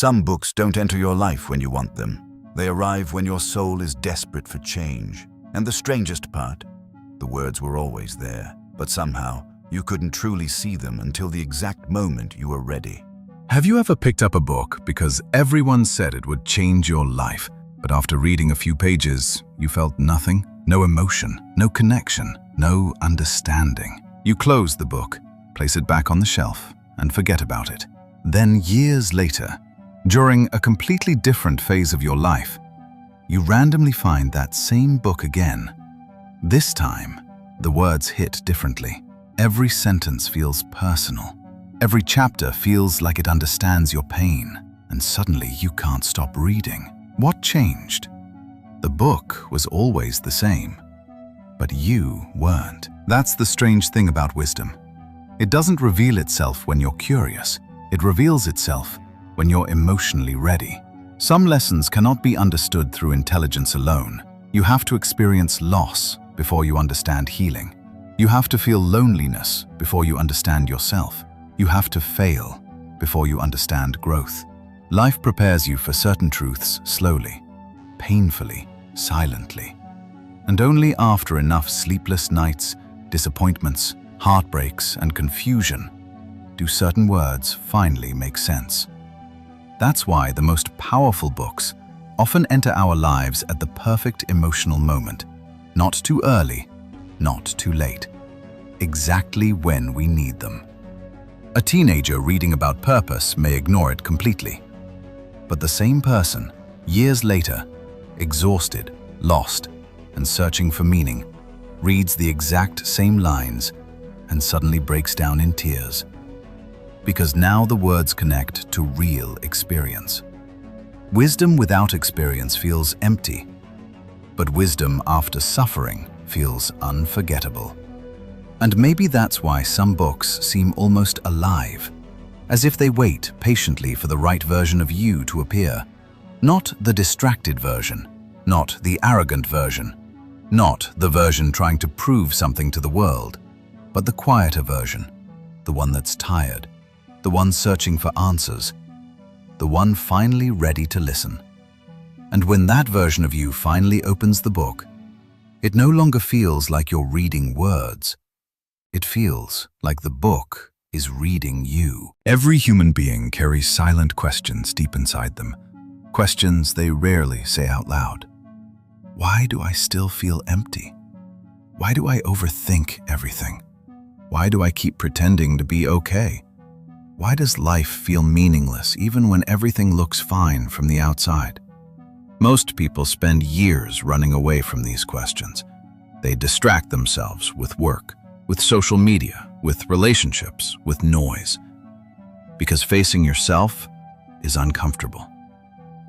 Some books don't enter your life when you want them. They arrive when your soul is desperate for change. And the strangest part, the words were always there, but somehow you couldn't truly see them until the exact moment you were ready. Have you ever picked up a book because everyone said it would change your life, but after reading a few pages, you felt nothing? No emotion, no connection, no understanding. You close the book, place it back on the shelf, and forget about it. Then years later, during a completely different phase of your life, you randomly find that same book again. This time, the words hit differently. Every sentence feels personal. Every chapter feels like it understands your pain, and suddenly you can't stop reading. What changed? The book was always the same, but you weren't. That's the strange thing about wisdom. It doesn't reveal itself when you're curious. It reveals itself when you're emotionally ready. Some lessons cannot be understood through intelligence alone. You have to experience loss before you understand healing. You have to feel loneliness before you understand yourself. You have to fail before you understand growth. Life prepares you for certain truths slowly, painfully, silently. And only after enough sleepless nights, disappointments, heartbreaks, and confusion do certain words finally make sense. That's why the most powerful books often enter our lives at the perfect emotional moment. Not too early, not too late. Exactly when we need them. A teenager reading about purpose may ignore it completely. But the same person, years later, exhausted, lost, and searching for meaning, reads the exact same lines and suddenly breaks down in tears. Because now the words connect to real experience. Wisdom without experience feels empty, but wisdom after suffering feels unforgettable. And maybe that's why some books seem almost alive, as if they wait patiently for the right version of you to appear. Not the distracted version, not the arrogant version, not the version trying to prove something to the world, but the quieter version, the one that's tired, the one searching for answers, the one finally ready to listen. And when that version of you finally opens the book, it no longer feels like you're reading words. It feels like the book is reading you. Every human being carries silent questions deep inside them, questions they rarely say out loud. Why do I still feel empty? Why do I overthink everything? Why do I keep pretending to be okay? Why does life feel meaningless even when everything looks fine from the outside? Most people spend years running away from these questions. They distract themselves with work, with social media, with relationships, with noise. Because facing yourself is uncomfortable.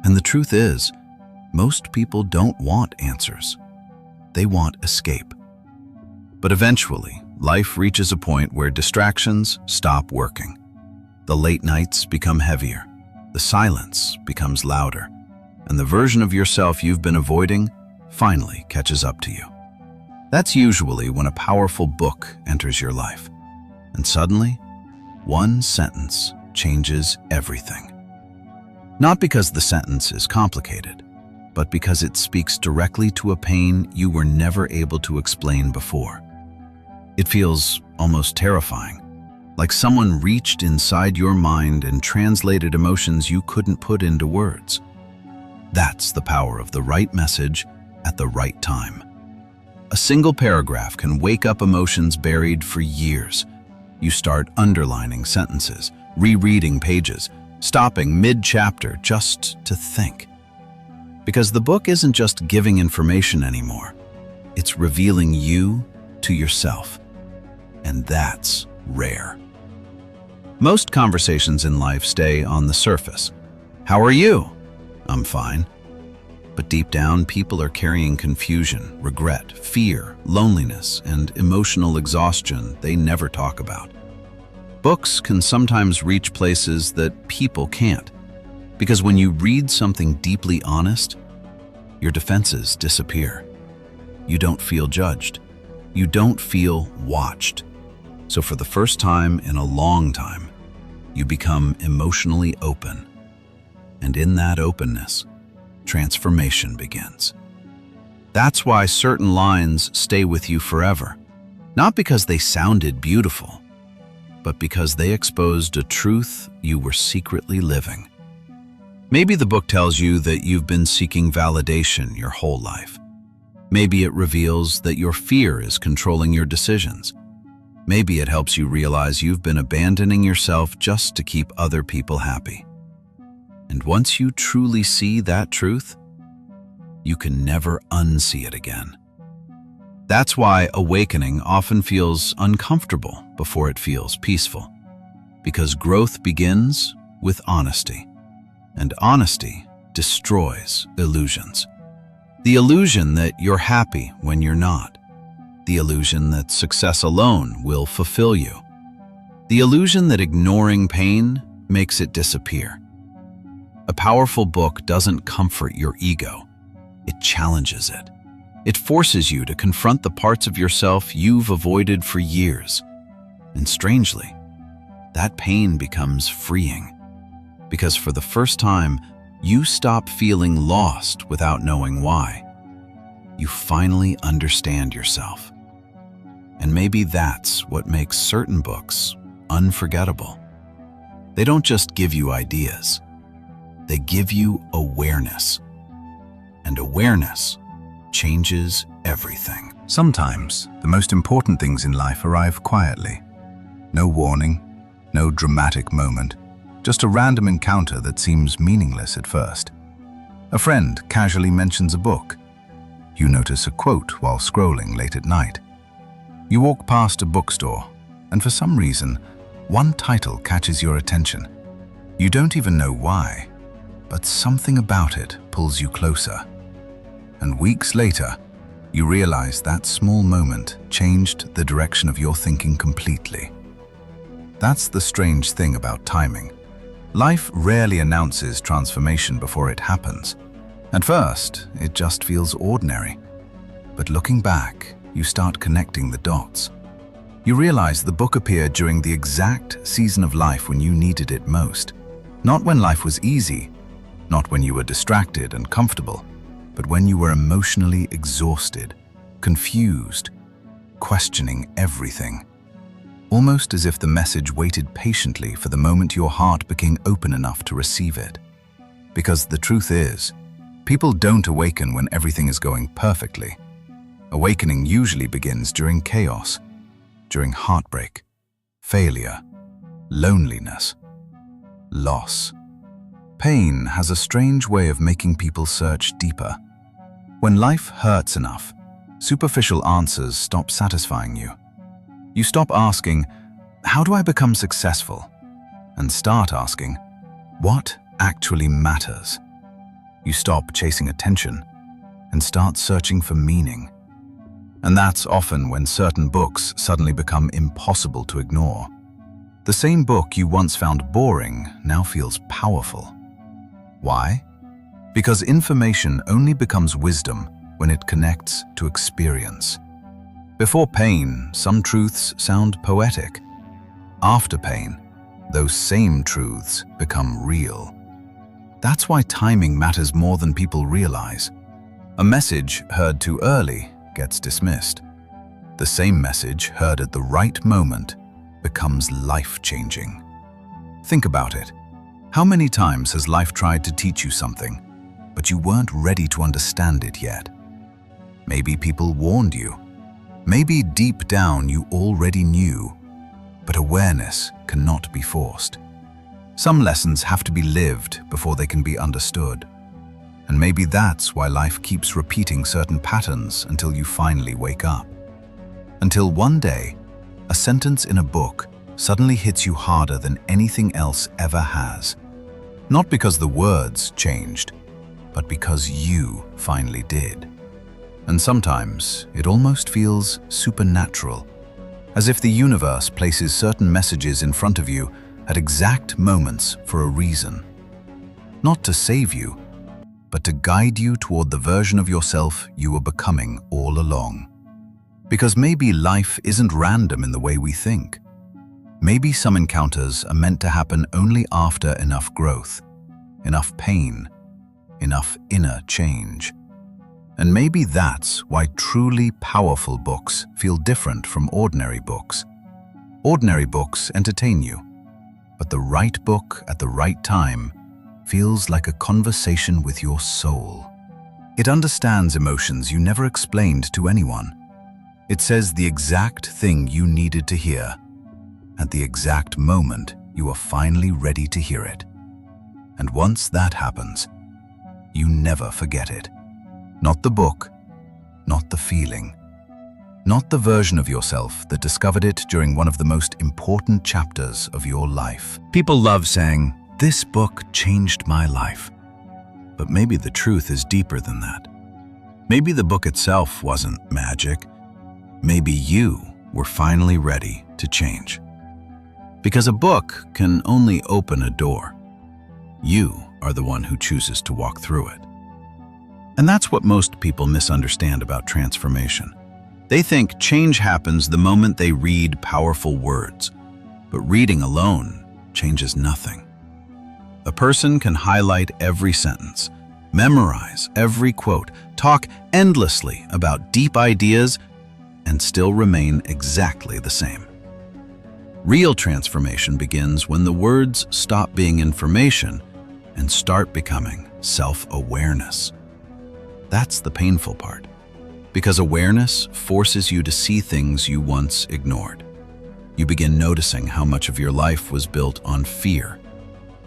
And the truth is, most people don't want answers. They want escape. But eventually, life reaches a point where distractions stop working. The late nights become heavier, the silence becomes louder, and the version of yourself you've been avoiding finally catches up to you. That's usually when a powerful book enters your life, and suddenly, one sentence changes everything. Not because the sentence is complicated, but because it speaks directly to a pain you were never able to explain before. It feels almost terrifying. Like someone reached inside your mind and translated emotions you couldn't put into words. That's the power of the right message at the right time. A single paragraph can wake up emotions buried for years. You start underlining sentences, rereading pages, stopping mid-chapter just to think. Because the book isn't just giving information anymore. It's revealing you to yourself. And that's rare. Most conversations in life stay on the surface. How are you? I'm fine. But deep down, people are carrying confusion, regret, fear, loneliness, and emotional exhaustion they never talk about. Books can sometimes reach places that people can't, because when you read something deeply honest, your defenses disappear. You don't feel judged. You don't feel watched. So for the first time in a long time, you become emotionally open. And in that openness, transformation begins. That's why certain lines stay with you forever. Not because they sounded beautiful, but because they exposed a truth you were secretly living. Maybe the book tells you that you've been seeking validation your whole life. Maybe it reveals that your fear is controlling your decisions. Maybe it helps you realize you've been abandoning yourself just to keep other people happy. And once you truly see that truth, you can never unsee it again. That's why awakening often feels uncomfortable before it feels peaceful. Because growth begins with honesty, and honesty destroys illusions. The illusion that you're happy when you're not. The illusion that success alone will fulfill you. The illusion that ignoring pain makes it disappear. A powerful book doesn't comfort your ego. It challenges it. It forces you to confront the parts of yourself you've avoided for years. And strangely, that pain becomes freeing. Because for the first time, you stop feeling lost without knowing why. You finally understand yourself. And maybe that's what makes certain books unforgettable. They don't just give you ideas. They give you awareness. And awareness changes everything. Sometimes, the most important things in life arrive quietly. No warning, no dramatic moment, just a random encounter that seems meaningless at first. A friend casually mentions a book. You notice a quote while scrolling late at night. You walk past a bookstore, and for some reason, one title catches your attention. You don't even know why, but something about it pulls you closer. And weeks later, you realize that small moment changed the direction of your thinking completely. That's the strange thing about timing. Life rarely announces transformation before it happens. At first, it just feels ordinary. But looking back, you start connecting the dots. You realize the book appeared during the exact season of life when you needed it most. Not when life was easy, not when you were distracted and comfortable, but when you were emotionally exhausted, confused, questioning everything. Almost as if the message waited patiently for the moment your heart became open enough to receive it. Because the truth is, people don't awaken when everything is going perfectly. Awakening usually begins during chaos, during heartbreak, failure, loneliness, loss. Pain has a strange way of making people search deeper. When life hurts enough, superficial answers stop satisfying you. You stop asking, "How do I become successful?" and start asking, "What actually matters?" You stop chasing attention and start searching for meaning. And that's often when certain books suddenly become impossible to ignore. The same book you once found boring now feels powerful. Why? Because information only becomes wisdom when it connects to experience. Before pain, some truths sound poetic. After pain, those same truths become real. That's why timing matters more than people realize. A message heard too early gets dismissed. The same message heard at the right moment becomes life-changing. Think about it. How many times has life tried to teach you something, but you weren't ready to understand it yet? Maybe people warned you. Maybe deep down you already knew, but awareness cannot be forced. Some lessons have to be lived before they can be understood. And maybe that's why life keeps repeating certain patterns until you finally wake up. Until one day, a sentence in a book suddenly hits you harder than anything else ever has. Not because the words changed, but because you finally did. And sometimes it almost feels supernatural, as if the universe places certain messages in front of you at exact moments for a reason. Not to save you, but to guide you toward the version of yourself you were becoming all along. Because maybe life isn't random in the way we think. Maybe some encounters are meant to happen only after enough growth. enough pain, enough inner change. And maybe that's why truly powerful books feel different from ordinary books. Ordinary books entertain you, but the right book at the right time feels like a conversation with your soul. It understands emotions you never explained to anyone. It says the exact thing you needed to hear, at the exact moment you are finally ready to hear it. And once that happens, you never forget it. Not the book, not the feeling, not the version of yourself that discovered it during one of the most important chapters of your life. People love saying, "This book changed my life." But maybe the truth is deeper than that. Maybe the book itself wasn't magic. Maybe you were finally ready to change. Because a book can only open a door. You are the one who chooses to walk through it. And that's what most people misunderstand about transformation. They think change happens the moment they read powerful words, but reading alone changes nothing. A person can highlight every sentence, memorize every quote, talk endlessly about deep ideas, and still remain exactly the same. Real transformation begins when the words stop being information and start becoming self-awareness. That's the painful part, because awareness forces you to see things you once ignored. You begin noticing how much of your life was built on fear.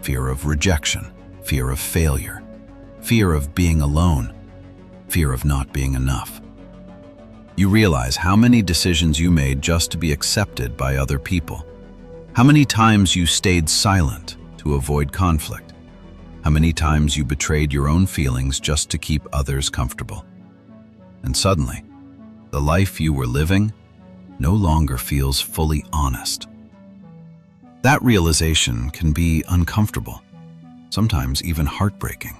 Fear of rejection, fear of failure, fear of being alone, fear of not being enough. You realize how many decisions you made just to be accepted by other people. How many times you stayed silent to avoid conflict. How many times you betrayed your own feelings just to keep others comfortable. And suddenly, the life you were living no longer feels fully honest. That realization can be uncomfortable, sometimes even heartbreaking.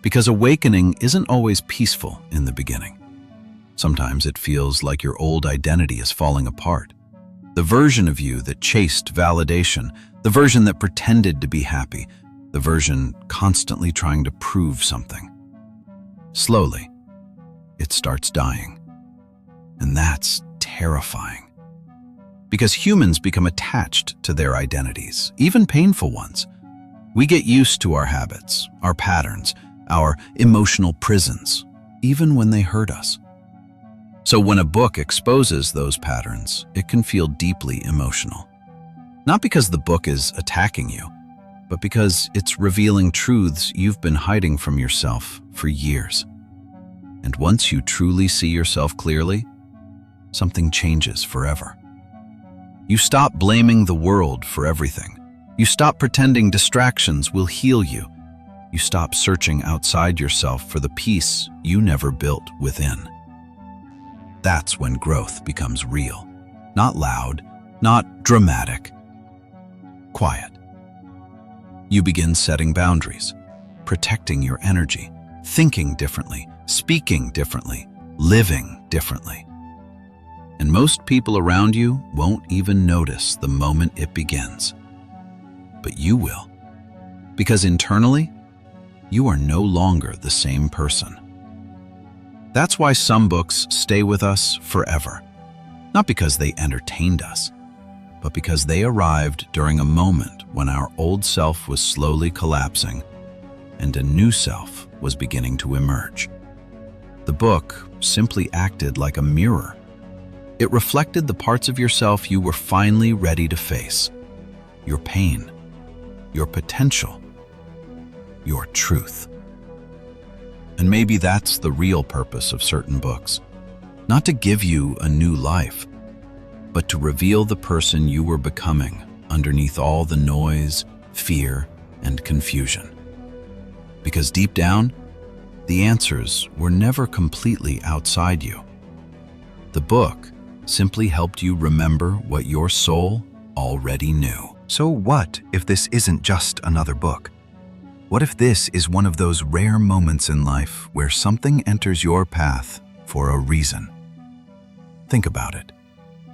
Because awakening isn't always peaceful in the beginning. Sometimes it feels like your old identity is falling apart. The version of you that chased validation, the version that pretended to be happy, the version constantly trying to prove something. Slowly, it starts dying. And that's terrifying. Because humans become attached to their identities, even painful ones. We get used to our habits, our patterns, our emotional prisons, even when they hurt us. So when a book exposes those patterns, it can feel deeply emotional. Not because the book is attacking you, but because it's revealing truths you've been hiding from yourself for years. And once you truly see yourself clearly, something changes forever. You stop blaming the world for everything. You stop pretending distractions will heal you. You stop searching outside yourself for the peace you never built within. That's when growth becomes real. Not loud, not dramatic. Quiet. You begin setting boundaries, protecting your energy, thinking differently, speaking differently, living differently. And most people around you won't even notice the moment it begins. But you will. Because internally, you are no longer the same person. That's why some books stay with us forever. Not because they entertained us, but because they arrived during a moment when our old self was slowly collapsing and a new self was beginning to emerge. The book simply acted like a mirror. It reflected the parts of yourself you were finally ready to face. Your pain, your potential, your truth. And maybe that's the real purpose of certain books. Not to give you a new life, but to reveal the person you were becoming underneath all the noise, fear, and confusion. Because deep down, the answers were never completely outside you. The book simply helped you remember what your soul already knew. So what if this isn't just another book? What if this is one of those rare moments in life where something enters your path for a reason? Think about it.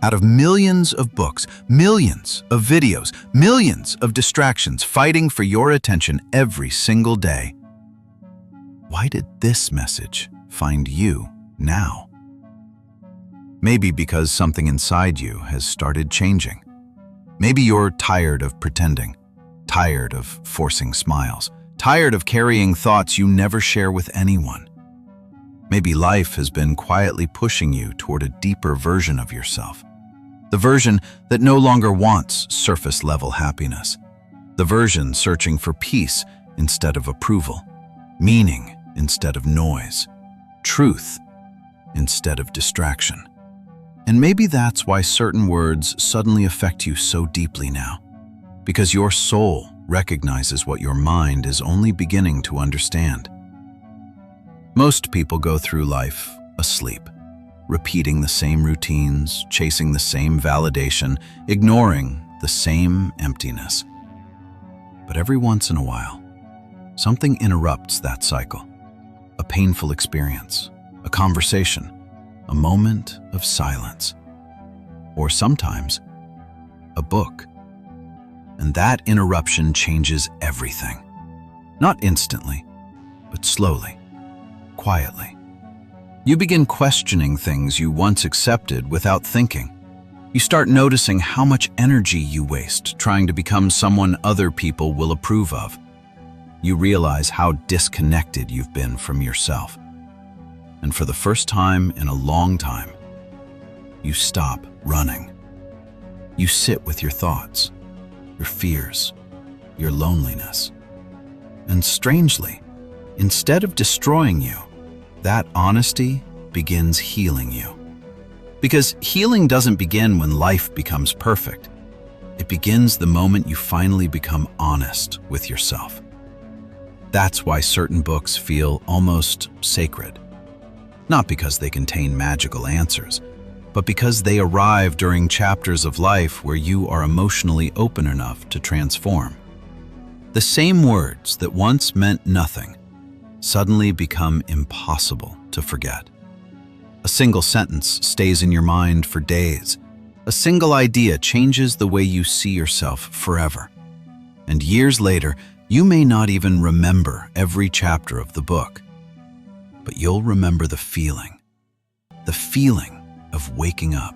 Out of millions of books, millions of videos, millions of distractions fighting for your attention every single day, why did this message find you now? Maybe because something inside you has started changing. Maybe you're tired of pretending, tired of forcing smiles, tired of carrying thoughts you never share with anyone. Maybe life has been quietly pushing you toward a deeper version of yourself. The version that no longer wants surface-level happiness. The version searching for peace instead of approval, meaning instead of noise, truth instead of distraction. And maybe that's why certain words suddenly affect you so deeply now, because your soul recognizes what your mind is only beginning to understand. Most people go through life asleep, repeating the same routines, chasing the same validation, ignoring the same emptiness. But every once in a while, something interrupts that cycle. A painful experience, a conversation, a moment of silence, or sometimes a book. And that interruption changes everything. Not instantly, but slowly, quietly. You begin questioning things you once accepted without thinking. You start noticing how much energy you waste trying to become someone other people will approve of. You realize how disconnected you've been from yourself. And for the first time in a long time, you stop running. You sit with your thoughts, your fears, your loneliness. And strangely, instead of destroying you, that honesty begins healing you. Because healing doesn't begin when life becomes perfect. It begins the moment you finally become honest with yourself. That's why certain books feel almost sacred. Not because they contain magical answers, but because they arrive during chapters of life where you are emotionally open enough to transform. The same words that once meant nothing suddenly become impossible to forget. A single sentence stays in your mind for days. A single idea changes the way you see yourself forever. And years later, you may not even remember every chapter of the book, but you'll remember the feeling of waking up,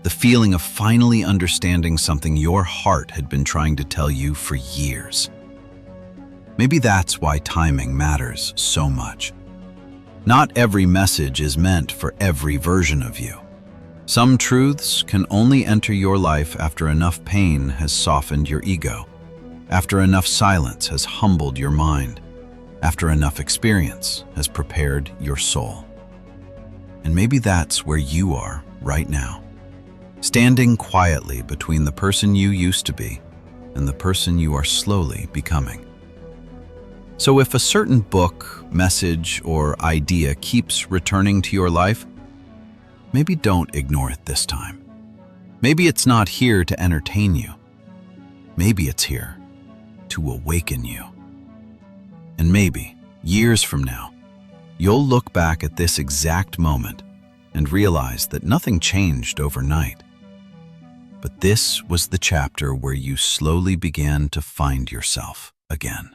the feeling of finally understanding something your heart had been trying to tell you for years. Maybe that's why timing matters so much. Not every message is meant for every version of you. Some truths can only enter your life after enough pain has softened your ego, after enough silence has humbled your mind, after enough experience has prepared your soul. And maybe that's where you are right now, standing quietly between the person you used to be and the person you are slowly becoming. So if a certain book, message, or idea keeps returning to your life, maybe don't ignore it this time. Maybe it's not here to entertain you. Maybe it's here to awaken you. And maybe, years from now, you'll look back at this exact moment and realize that nothing changed overnight. But this was the chapter where you slowly began to find yourself again.